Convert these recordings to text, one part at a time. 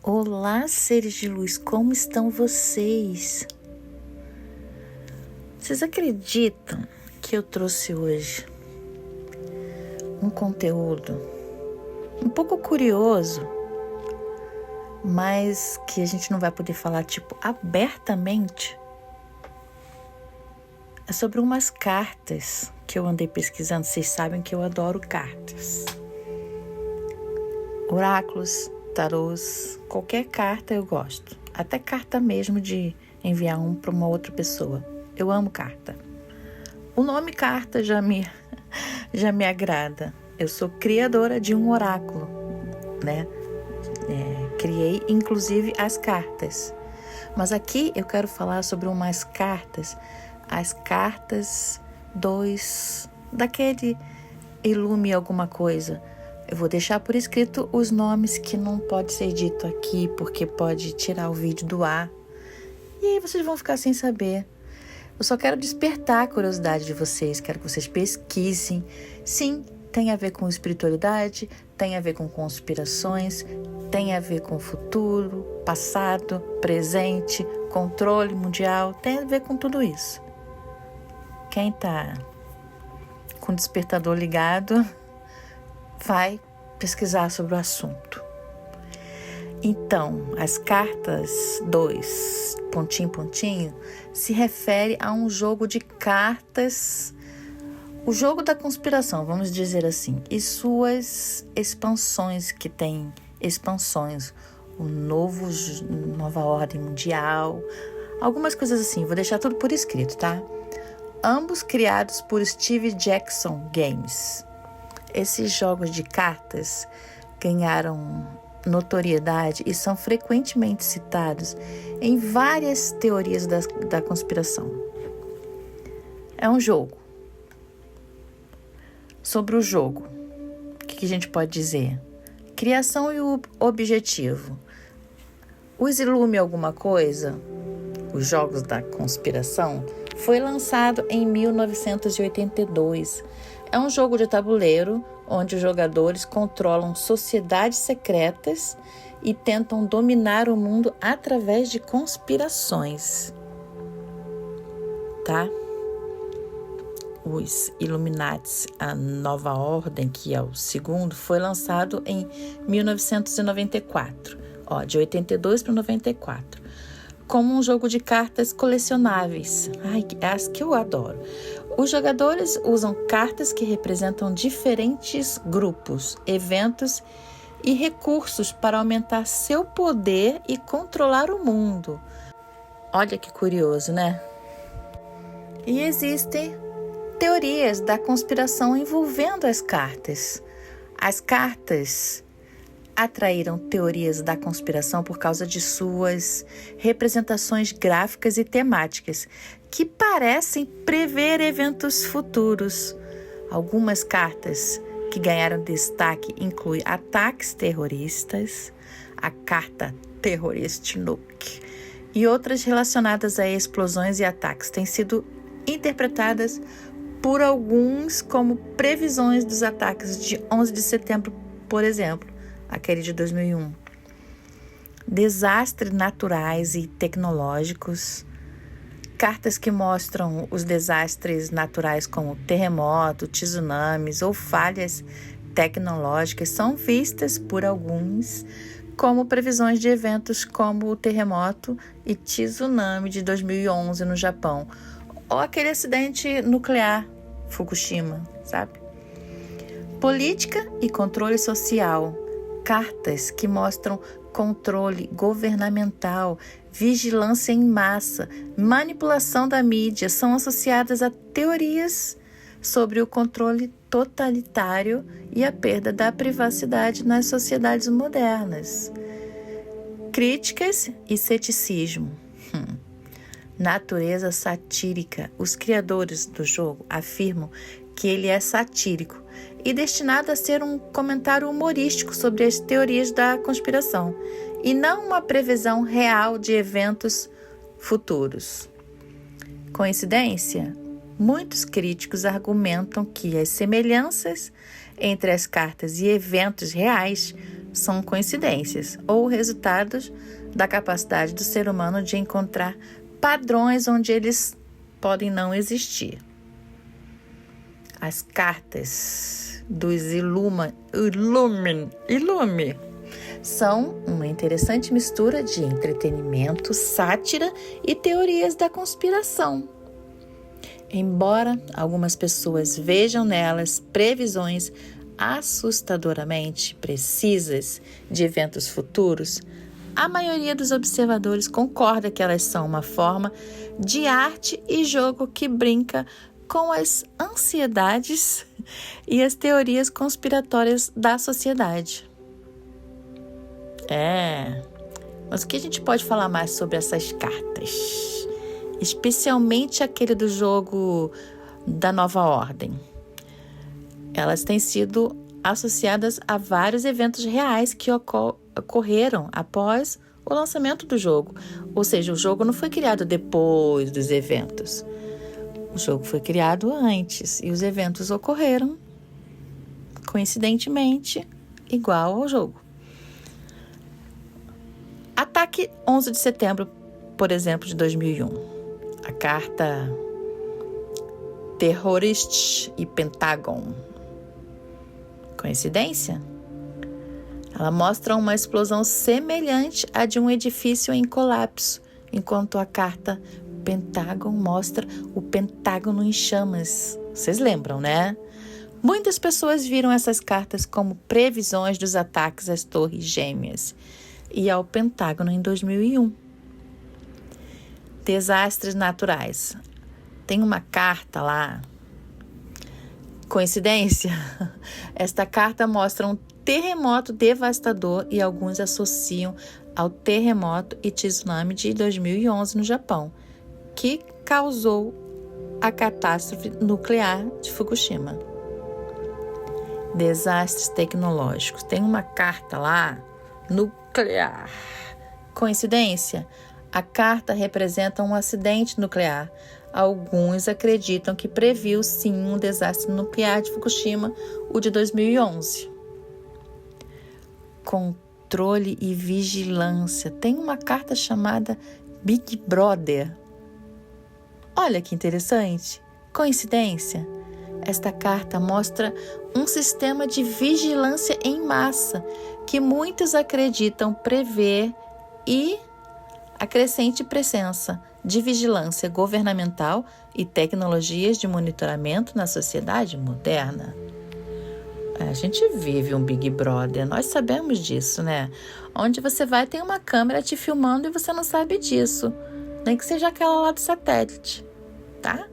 Olá, seres de luz, como estão vocês? Vocês acreditam que eu trouxe hoje um conteúdo um pouco curioso, mas que a gente não vai poder falar, abertamente? É sobre umas cartas que eu andei pesquisando. Vocês sabem que eu adoro cartas. Oráculos, tarôs, qualquer carta eu gosto. Até carta mesmo de enviar para uma outra pessoa. Eu amo carta. O nome carta já me agrada. Eu sou criadora de um oráculo, né? Criei inclusive as cartas. Mas aqui eu quero falar sobre umas cartas, as cartas 2, daquele Ilume alguma coisa. Eu vou deixar por escrito os nomes que não pode ser dito aqui, porque pode tirar o vídeo do ar. E aí vocês vão ficar sem saber. Eu só quero despertar a curiosidade de vocês, quero que vocês pesquisem. Sim, tem a ver com espiritualidade, tem a ver com conspirações, tem a ver com futuro, passado, presente, controle mundial, tem a ver com tudo isso. Quem tá com o despertador ligado vai pesquisar sobre o assunto. Então, as cartas 2, pontinho, se refere a um jogo de cartas, o jogo da conspiração, vamos dizer assim, e suas expansões, que tem expansões, nova ordem mundial, algumas coisas assim, vou deixar tudo por escrito, tá? Ambos criados por Steve Jackson Games. Esses jogos de cartas ganharam notoriedade e são frequentemente citados em várias teorias da conspiração. É um jogo. Sobre o jogo, o que a gente pode dizer? Criação e o objetivo. Os Ilume alguma coisa, os jogos da conspiração, foi lançado em 1982. É um jogo de tabuleiro onde os jogadores controlam sociedades secretas e tentam dominar o mundo através de conspirações. Tá? Os Illuminates, a nova ordem, que é o segundo, foi lançado em 1994, de 82 para 94. Como um jogo de cartas colecionáveis. As que eu adoro. Os jogadores usam cartas que representam diferentes grupos, eventos e recursos para aumentar seu poder e controlar o mundo. Olha que curioso, né? E existem teorias da conspiração envolvendo as cartas. As cartas atraíram teorias da conspiração por causa de suas representações gráficas e temáticas, que parecem prever eventos futuros. Algumas cartas que ganharam destaque incluem ataques terroristas, a carta Terrorist Nuke, e outras relacionadas a explosões e ataques. Têm sido interpretadas por alguns como previsões dos ataques de 11 de setembro, por exemplo, aquele de 2001. Desastres naturais e tecnológicos. Cartas que mostram os desastres naturais como terremoto, tsunamis ou falhas tecnológicas são vistas por alguns como previsões de eventos como o terremoto e tsunami de 2011 no Japão, ou aquele acidente nuclear, Fukushima, sabe? Política e controle social. Cartas que mostram controle governamental, vigilância em massa, manipulação da mídia são associadas a teorias sobre o controle totalitário e a perda da privacidade nas sociedades modernas. Críticas e ceticismo. Natureza satírica. Os criadores do jogo afirmam que ele é satírico e destinado a ser um comentário humorístico sobre as teorias da conspiração, e não uma previsão real de eventos futuros. Coincidência? Muitos críticos argumentam que as semelhanças entre as cartas e eventos reais são coincidências ou resultados da capacidade do ser humano de encontrar padrões onde eles podem não existir. As cartas dos Illume são uma interessante mistura de entretenimento, sátira e teorias da conspiração. Embora algumas pessoas vejam nelas previsões assustadoramente precisas de eventos futuros, a maioria dos observadores concorda que elas são uma forma de arte e jogo que brinca com as ansiedades e as teorias conspiratórias da sociedade. Mas o que a gente pode falar mais sobre essas cartas? Especialmente aquele do jogo da Nova Ordem. Elas têm sido associadas a vários eventos reais que ocorreram após o lançamento do jogo. Ou seja, o jogo não foi criado depois dos eventos. O jogo foi criado antes e os eventos ocorreram, coincidentemente, igual ao jogo. Ataque 11 de setembro, por exemplo, de 2001. A carta Terrorist e Pentágon. Coincidência? Ela mostra uma explosão semelhante à de um edifício em colapso, enquanto a carta Pentágon mostra o Pentágono em chamas. Vocês lembram, né? Muitas pessoas viram essas cartas como previsões dos ataques às Torres Gêmeas e ao Pentágono em 2001. Desastres naturais. Tem uma carta lá. Coincidência? Esta carta mostra um terremoto devastador e alguns associam ao terremoto e tsunami de 2011 no Japão, que causou a catástrofe nuclear de Fukushima. Desastres tecnológicos. Tem uma carta lá, nuclear. Coincidência? A carta representa um acidente nuclear. Alguns acreditam que previu sim um desastre nuclear de Fukushima, o de 2011. Controle e vigilância. Tem uma carta chamada Big Brother. Olha que interessante. Coincidência? Esta carta mostra um sistema de vigilância em massa que muitos acreditam prever e a crescente presença de vigilância governamental e tecnologias de monitoramento na sociedade moderna. A gente vive um Big Brother, nós sabemos disso, né? Onde você vai tem uma câmera te filmando e você não sabe disso. Nem que seja aquela lá do satélite, tá?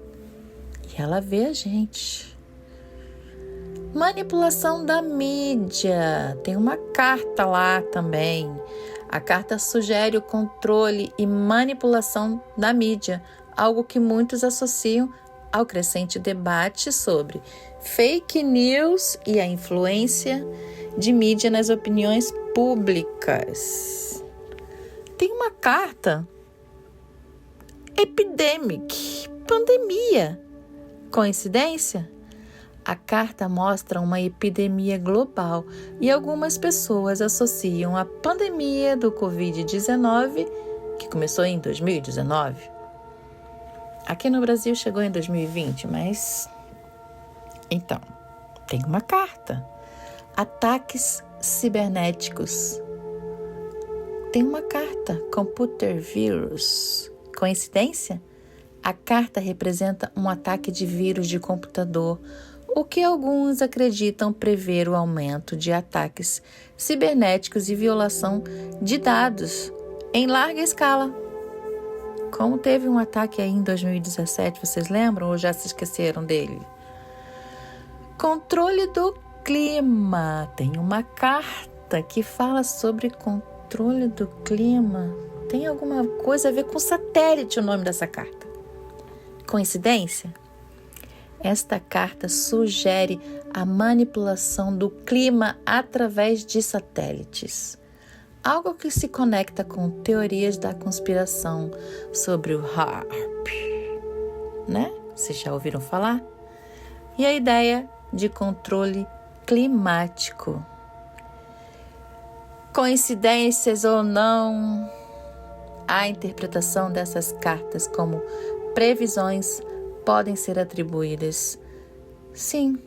E ela vê a gente. Manipulação da mídia. Tem uma carta lá também. A carta sugere o controle e manipulação da mídia, algo que muitos associam ao crescente debate sobre fake news e a influência de mídia nas opiniões públicas. Tem uma carta epidemic, pandemia. Coincidência? A carta mostra uma epidemia global e algumas pessoas associam a pandemia do Covid-19, que começou em 2019. Aqui no Brasil chegou em 2020, mas... Então, tem uma carta. Ataques cibernéticos. Tem uma carta, computer virus. Coincidência? A carta representa um ataque de vírus de computador, o que alguns acreditam prever o aumento de ataques cibernéticos e violação de dados em larga escala. Como teve um ataque aí em 2017, vocês lembram ou já se esqueceram dele? Controle do clima. Tem uma carta que fala sobre controle do clima. Tem alguma coisa a ver com satélite o nome dessa carta. Coincidência? Esta carta sugere a manipulação do clima através de satélites. Algo que se conecta com teorias da conspiração sobre o HAARP, né? Vocês já ouviram falar? E a ideia de controle climático. Coincidências ou não, a interpretação dessas cartas como previsões podem ser atribuídas. Sim,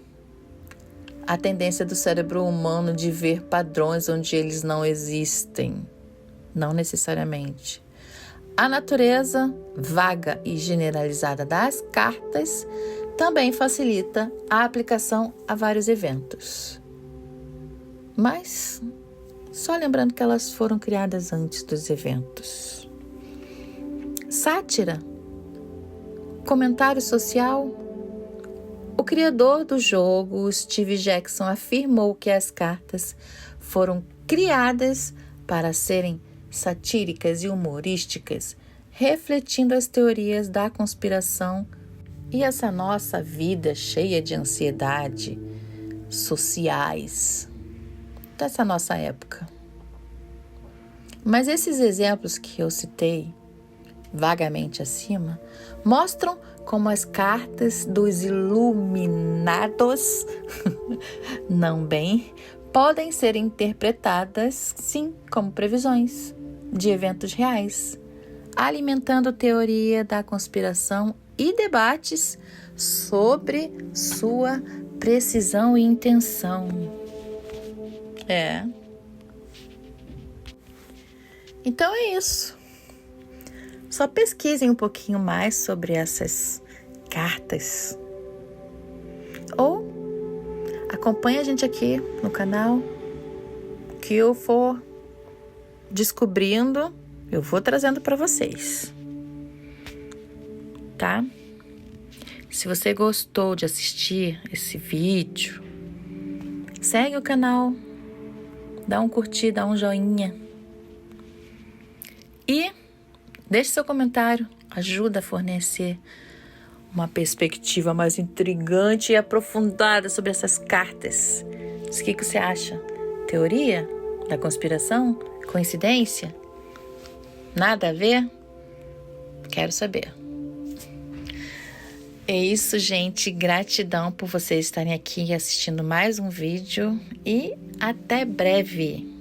a tendência do cérebro humano de ver padrões onde eles não existem, não necessariamente. A natureza vaga e generalizada das cartas também facilita a aplicação a vários eventos. Mas só lembrando que elas foram criadas antes dos eventos. Sátira, comentário social. O criador do jogo, Steve Jackson, afirmou que as cartas foram criadas para serem satíricas e humorísticas, refletindo as teorias da conspiração e essa nossa vida cheia de ansiedade sociais dessa nossa época. Mas esses exemplos que eu citei vagamente acima mostram como as cartas dos iluminados não bem podem ser interpretadas sim como previsões de eventos reais, alimentando teoria da conspiração e debates sobre sua precisão e intenção. Então é isso. Só pesquisem um pouquinho mais sobre essas cartas. Ou acompanhe a gente aqui no canal. O que eu for descobrindo, eu vou trazendo para vocês. Tá? Se você gostou de assistir esse vídeo, segue o canal. Dá um curtir, dá um joinha. E deixe seu comentário. Ajuda a fornecer uma perspectiva mais intrigante e aprofundada sobre essas cartas. O que você acha? Teoria da conspiração? Coincidência? Nada a ver? Quero saber. É isso, gente. Gratidão por vocês estarem aqui assistindo mais um vídeo e até breve.